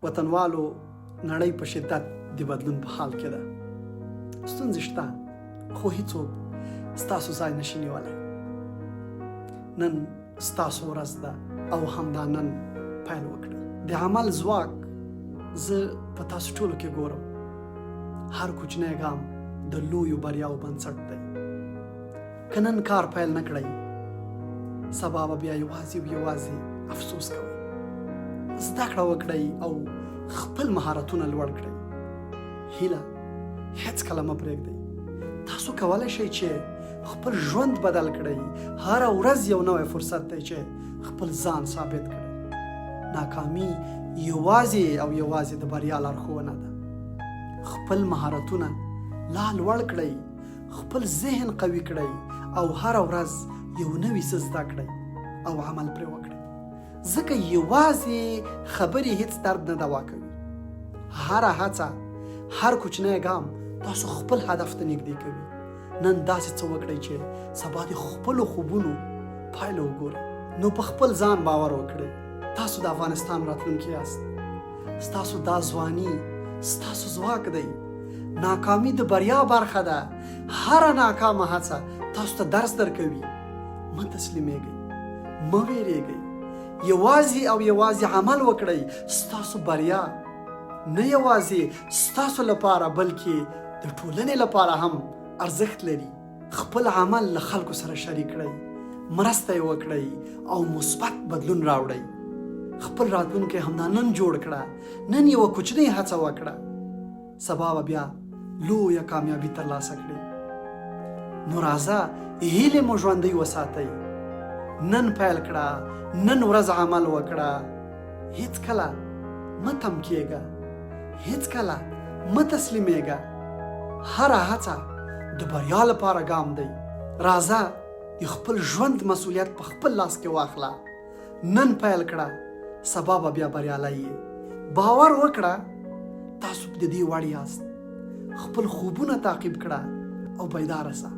وطنوالو نړۍ په شدت د بدلون په حال کې ده. ستونزې شته خو هیڅوک ستاسو ځای نشي نیولی. نن ستاسو ورځ ده او همدا نن پیل وکړئ. د عمل ځواک زه په تاسو ټولو کې ګورم. هر کوچنی ګام د لویو بریاو بنسټ دی. که نن کار پیل نه کړئ سبا به بیا یوازې افسوس کوئ. زده کړه وکړئ او خپل مهارتونه لوړ کړئ. هیله هیڅکله مه پرېږدئ. تاسو کولی شئ چې خپل ژوند بدل کړئ. هره ورځ یو نوی فرصت دی چې خپل ځان ثابت کړئ. ناکامي یوازې او یوازې د بریا لارښوونه ده. خپل مهارتونه لا لوړ کړئ. خپل ذهن قوي کړئ او هره ورځ یو نوی څه زده کړئ او عمل پرې وکړئ. ځکه یوازې خبرې هیڅ درد نه دوا کوي. هره هڅه، هر کوچنی ګام تاسو خپل هدف ته نږدې کوي. نن داسې څه وکړئ چې سبا د خپلو خوبونو پایله وګورئ. نو په خپل ځان باور وکړئ. تاسو د افغانستان راتلونکی یاست. ستاسو دا ځواني ستاسو ځواک دی. ناکامي د بریا برخه ده. هره ناکامه هڅه تاسو ته درس درکوي. مه تسلیمیږئ، مه ویریږئ. یوازې او یوازې عمل وکړئ. ستاسو بریا نه یوازې ستاسو لپاره بلکې د ټولنې لپاره هم ارزښت لري. خپل عمل له خلکو سره شریک کړئ. مرسته یې وکړئ او مثبت بدلون راوړئ. خپل راتلونکی همدا نن جوړ کړه. نن یوه کوچنۍ هڅه وکړه. سبا به بیا لویه کامیابي ترلاسه کړئ. نو راځه هیلې مو ژوندۍ وساتئ. نن پیل کړه. نن ورځ عمل وکړه. هیڅکله مه تم کېږه. هیڅکله مه تسلیمیږه. هره هڅه د بریا لپاره ګام دی. راځه د خپل ژوند مسؤلیت په خپل لاس کې واخله. نن پیل کړه. سبا به بیا بریالی یې. باور وکړه تاسو د دې وړ یاست. خپل خوبونه تعقیب کړه او بیداره سه.